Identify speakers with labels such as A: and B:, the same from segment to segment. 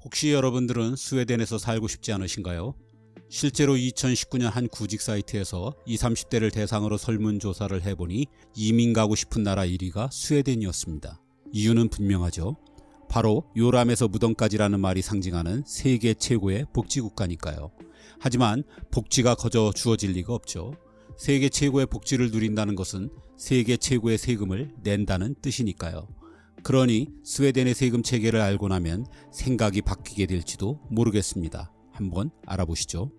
A: 혹시 여러분들은 스웨덴에서 살고 싶지 않으신가요? 실제로 2019년 한 구직 사이트에서 20, 30대를 대상으로 설문조사를 해보니 이민 가고 싶은 나라 1위가 스웨덴이었습니다. 이유는 분명하죠. 바로 요람에서 무덤까지라는 말이 상징하는 세계 최고의 복지국가니까요. 하지만 복지가 거저 주어질 리가 없죠. 세계 최고의 복지를 누린다는 것은 세계 최고의 세금을 낸다는 뜻이니까요. 그러니 스웨덴의 세금 체계를 알고 나면 생각이 바뀌게 될지도 모르겠습니다. 한번 알아보시죠.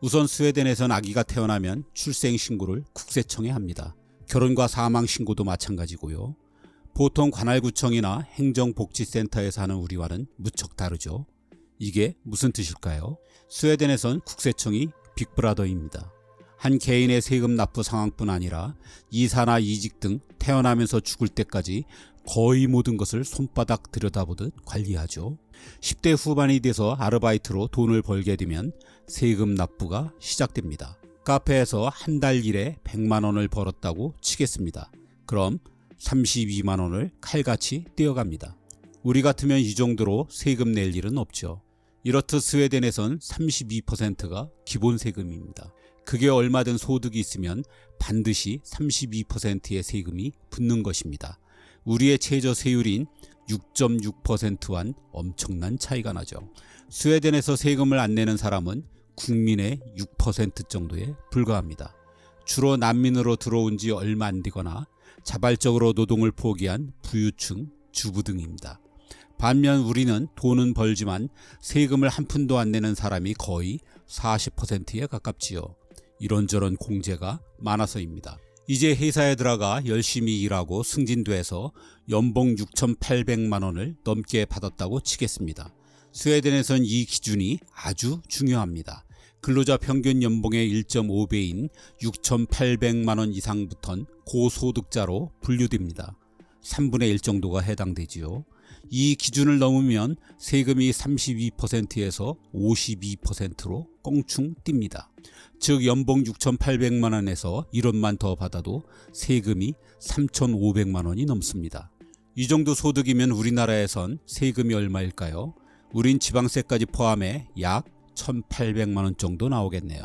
A: 우선 스웨덴에선 아기가 태어나면 출생신고를 국세청에 합니다. 결혼과 사망신고도 마찬가지고요. 보통 관할구청이나 행정복지센터에서 하는 우리와는 무척 다르죠. 이게 무슨 뜻일까요? 스웨덴에선 국세청이 빅브라더입니다. 한 개인의 세금 납부 상황뿐 아니라 이사나 이직 등 태어나면서 죽을 때까지 거의 모든 것을 손바닥 들여다보듯 관리하죠. 10대 후반이 돼서 아르바이트로 돈을 벌게 되면 세금 납부가 시작됩니다. 카페에서 한 달 일에 100만 원을 벌었다고 치겠습니다. 그럼 32만 원을 칼같이 떼어갑니다. 우리 같으면 이 정도로 세금 낼 일은 없죠. 이렇듯 스웨덴에선 32%가 기본 세금입니다. 그게 얼마든 소득이 있으면 반드시 32%의 세금이 붙는 것입니다. 우리의 최저 세율인 6.6%와는 엄청난 차이가 나죠. 스웨덴에서 세금을 안 내는 사람은 국민의 6% 정도에 불과합니다. 주로 난민으로 들어온 지 얼마 안 되거나 자발적으로 노동을 포기한 부유층, 주부 등입니다. 반면 우리는 돈은 벌지만 세금을 한 푼도 안 내는 사람이 거의 40%에 가깝지요. 이런저런 공제가 많아서입니다. 이제 회사에 들어가 열심히 일하고 승진돼서 연봉 6,800만 원을 넘게 받았다고 치겠습니다. 스웨덴에선 이 기준이 아주 중요합니다. 근로자 평균 연봉의 1.5배인 6,800만 원 이상부터는 고소득자로 분류됩니다. 3분의 1 정도가 해당되지요. 이 기준을 넘으면 세금이 32%에서 52%로 껑충 뜁니다. 즉 연봉 6,800만 원에서 1원만 더 받아도 세금이 3,500만 원이 넘습니다. 이 정도 소득이면 우리나라에선 세금이 얼마일까요? 우린 지방세까지 포함해 약 1,800만 원 정도 나오겠네요.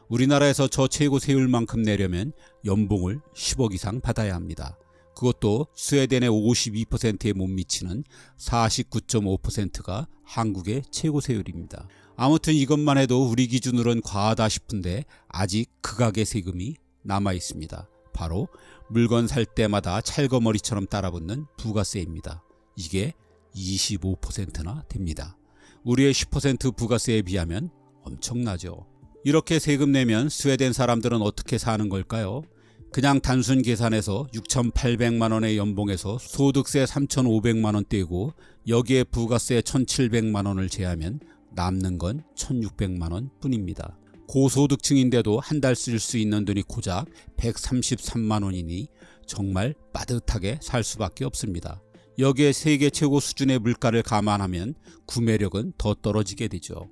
A: 우리나라에서 저 최고 세율만큼 내려면 연봉을 10억 이상 받아야 합니다. 그것도 스웨덴의 52%에 못 미치는 49.5%가 한국의 최고 세율입니다. 아무튼 이것만 해도 우리 기준으로는 과하다 싶은데 아직 극악의 세금이 남아 있습니다. 바로 물건 살 때마다 찰거머리처럼 따라붙는 부가세입니다. 이게 25%나 됩니다. 우리의 10% 부가세에 비하면 엄청나죠. 이렇게 세금 내면 스웨덴 사람들은 어떻게 사는 걸까요? 그냥 단순 계산해서 6,800만 원의 연봉에서 소득세 3,500만 원 떼고 여기에 부가세 1,700만 원을 제하면 남는 건 1,600만 원 뿐입니다. 고소득층인데도 한 달 쓸 수 있는 돈이 고작 133만 원이니 정말 빠듯하게 살 수밖에 없습니다. 여기에 세계 최고 수준의 물가를 감안하면 구매력은 더 떨어지게 되죠.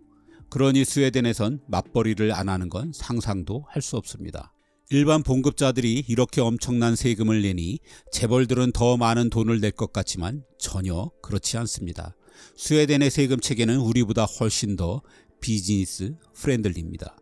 A: 그러니 스웨덴에선 맞벌이를 안 하는 건 상상도 할 수 없습니다. 일반 봉급자들이 이렇게 엄청난 세금을 내니 재벌들은 더 많은 돈을 낼 것 같지만 전혀 그렇지 않습니다. 스웨덴의 세금 체계는 우리보다 훨씬 더 비즈니스 프렌들리입니다.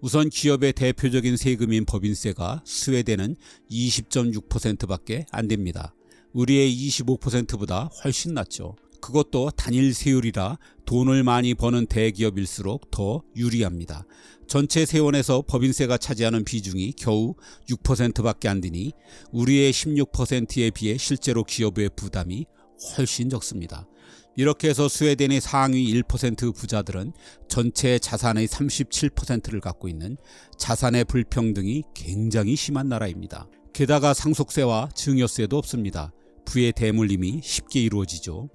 A: 우선 기업의 대표적인 세금인 법인세가 스웨덴은 20.6%밖에 안 됩니다. 우리의 25%보다 훨씬 낮죠. 그것도 단일 세율이라 돈을 많이 버는 대기업일수록 더 유리합니다. 전체 세원에서 법인세가 차지하는 비중이 겨우 6%밖에 안 되니 우리의 16%에 비해 실제로 기업의 부담이 훨씬 적습니다. 이렇게 해서 스웨덴의 상위 1% 부자들은 전체 자산의 37%를 갖고 있는 자산의 불평등이 굉장히 심한 나라입니다. 게다가 상속세와 증여세도 없습니다. 부의 대물림이 쉽게 이루어지죠.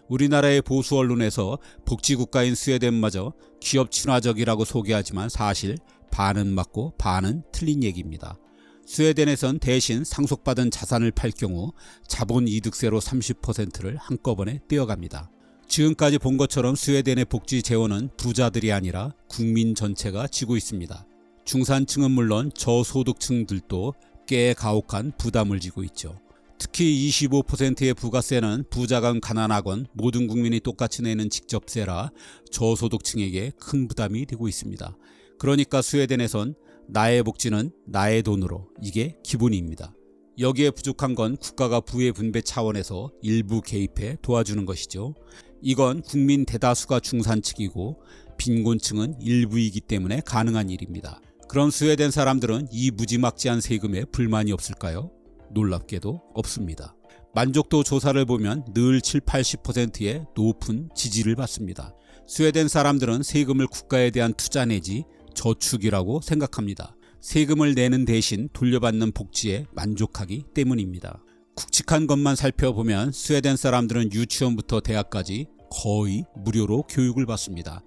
A: 우리나라의 보수 언론에서 복지국가인 스웨덴마저 기업 친화적이라고 소개하지만 사실 반은 맞고 반은 틀린 얘기입니다. 스웨덴에선 대신 상속받은 자산을 팔 경우 자본이득세로 30%를 한꺼번에 떼어갑니다. 지금까지 본 것처럼 스웨덴의 복지 재원은 부자들이 아니라 국민 전체가 지고 있습니다. 중산층은 물론 저소득층들도 꽤 가혹한 부담을 지고 있죠. 특히 25%의 부가세는 부자건 가난하건 모든 국민이 똑같이 내는 직접세라 저소득층에게 큰 부담이 되고 있습니다. 그러니까 스웨덴에선 나의 복지는 나의 돈으로, 이게 기본입니다. 여기에 부족한 건 국가가 부의 분배 차원에서 일부 개입해 도와주는 것이죠. 이건 국민 대다수가 중산층이고 빈곤층은 일부이기 때문에 가능한 일입니다. 그럼 스웨덴 사람들은 이 무지막지한 세금에 불만이 없을까요? 놀랍게도 없습니다. 만족도 조사를 보면 늘 70-80%의 높은 지지를 받습니다. 스웨덴 사람들은 세금을 국가에 대한 투자 내지 저축이라고 생각합니다. 세금을 내는 대신 돌려받는 복지에 만족하기 때문입니다. 굵직한 것만 살펴보면 스웨덴 사람들은 유치원부터 대학까지 거의 무료로 교육을 받습니다.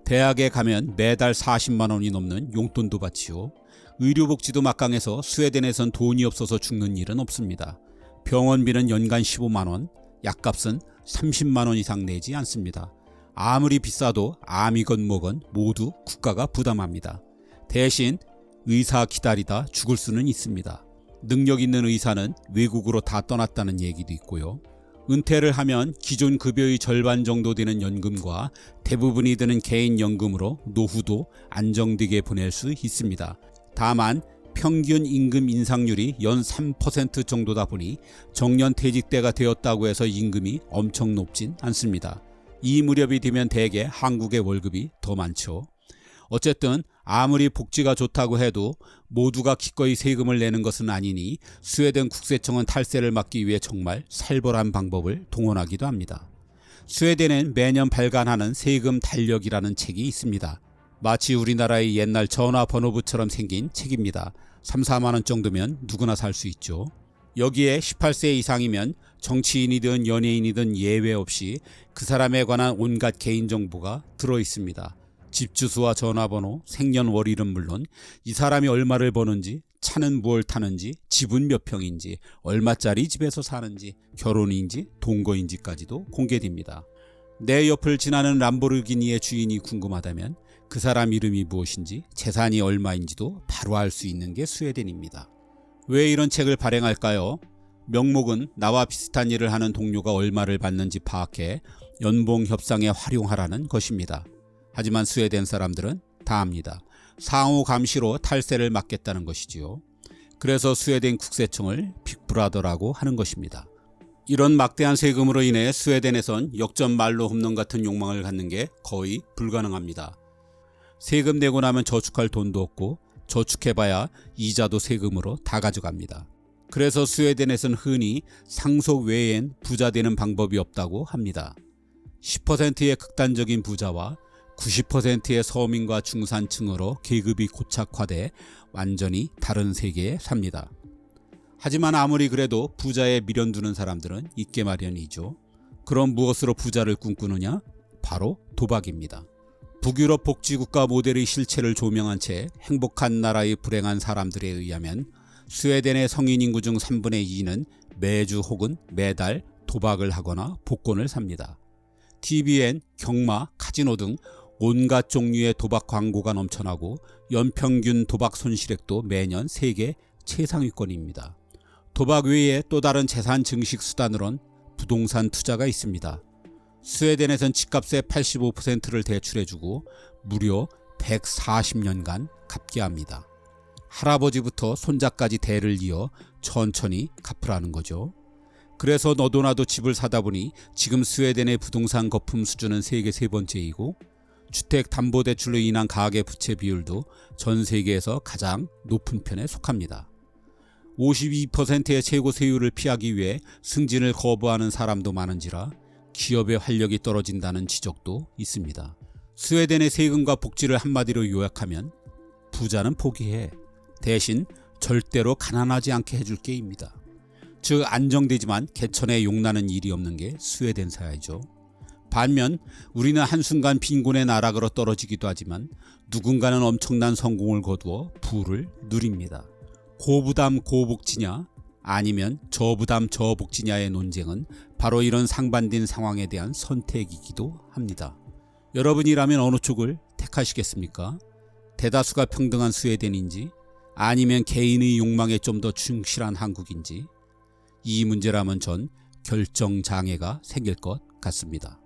A: 대학에 가면 매달 40만 원이 넘는 용돈도 받지요. 의료복지도 막강해서 스웨덴에선 돈이 없어서 죽는 일은 없습니다. 병원비는 연간 15만 원, 약값은 30만 원 이상 내지 않습니다. 아무리 비싸도 암이건 뭐건 모두 국가가 부담합니다. 대신 의사 기다리다 죽을 수는 있습니다. 능력 있는 의사는 외국으로 다 떠났다는 얘기도 있고요. 은퇴를 하면 기존 급여의 절반 정도 되는 연금과 대부분이 드는 개인연금으로 노후도 안정되게 보낼 수 있습니다. 다만 평균 임금 인상률이 연 3% 정도다 보니 정년퇴직대가 되었다고 해서 임금이 엄청 높진 않습니다. 이 무렵이 되면 대개 한국의 월급이 더 많죠. 어쨌든 아무리 복지가 좋다고 해도 모두가 기꺼이 세금을 내는 것은 아니니 스웨덴 국세청은 탈세를 막기 위해 정말 살벌한 방법을 동원하기도 합니다. 스웨덴엔 매년 발간하는 세금 달력이라는 책이 있습니다. 마치 우리나라의 옛날 전화번호부처럼 생긴 책입니다. 3-4만 원 정도면 누구나 살 수 있죠. 여기에 18세 이상이면 정치인이든 연예인이든 예외 없이 그 사람에 관한 온갖 개인정보가 들어있습니다. 집 주소와 전화번호, 생년월일은 물론 이 사람이 얼마를 버는지, 차는 무엇을 타는지, 집은 몇 평인지, 얼마짜리 집에서 사는지, 결혼인지, 동거인지까지도 공개됩니다. 내 옆을 지나는 람보르기니의 주인이 궁금하다면 그 사람 이름이 무엇인지, 재산이 얼마인지도 바로 알 수 있는 게 스웨덴입니다. 왜 이런 책을 발행할까요? 명목은 나와 비슷한 일을 하는 동료가 얼마를 받는지 파악해 연봉 협상에 활용하라는 것입니다. 하지만 스웨덴 사람들은 다 압니다. 상호 감시로 탈세를 막겠다는 것이지요. 그래서 스웨덴 국세청을 빅브라더라고 하는 것입니다. 이런 막대한 세금으로 인해 스웨덴에선 역전말로 홈런 같은 욕망을 갖는 게 거의 불가능합니다. 세금 내고 나면 저축할 돈도 없고 저축해봐야 이자도 세금으로 다 가져갑니다. 그래서 스웨덴에선 흔히 상속 외엔 부자 되는 방법이 없다고 합니다. 10%의 극단적인 부자와 90%의 서민과 중산층으로 계급이 고착화돼 완전히 다른 세계에 삽니다. 하지만 아무리 그래도 부자에 미련 두는 사람들은 있게 마련이죠. 그럼 무엇으로 부자를 꿈꾸느냐? 바로 도박입니다. 북유럽 복지국가 모델의 실체를 조명한 채 행복한 나라의 불행한 사람들에 의하면 스웨덴의 성인 인구 중 3분의 2는 매주 혹은 매달 도박을 하거나 복권을 삽니다. TV엔 경마, 카지노 등 온갖 종류의 도박 광고가 넘쳐나고 연평균 도박 손실액도 매년 세계 최상위권입니다. 도박 외에 또 다른 재산 증식 수단으론 부동산 투자가 있습니다. 스웨덴에선 집값의 85%를 대출해주고 무려 140년간 갚게 합니다. 할아버지부터 손자까지 대를 이어 천천히 갚으라는 거죠. 그래서 너도 나도 집을 사다 보니 지금 스웨덴의 부동산 거품 수준은 세계 세 번째이고 주택담보대출로 인한 가계부채 비율도 전 세계에서 가장 높은 편에 속합니다. 52%의 최고 세율을 피하기 위해 승진을 거부하는 사람도 많은지라 기업의 활력이 떨어진다는 지적도 있습니다. 스웨덴의 세금과 복지를 한마디로 요약하면 부자는 포기해. 대신 절대로 가난하지 않게 해줄 게입니다. 즉 안정되지만 개천에 용나는 일이 없는 게 스웨덴 사회죠. 반면 우리는 한순간 빈곤의 나락으로 떨어지기도 하지만 누군가는 엄청난 성공을 거두어 부를 누립니다. 고부담 고복지냐 아니면 저부담 저복지냐의 논쟁은 바로 이런 상반된 상황에 대한 선택이기도 합니다. 여러분이라면 어느 쪽을 택하시겠습니까? 대다수가 평등한 스웨덴인지 아니면 개인의 욕망에 좀 더 충실한 한국인지 이 문제라면 전 결정장애가 생길 것 같습니다.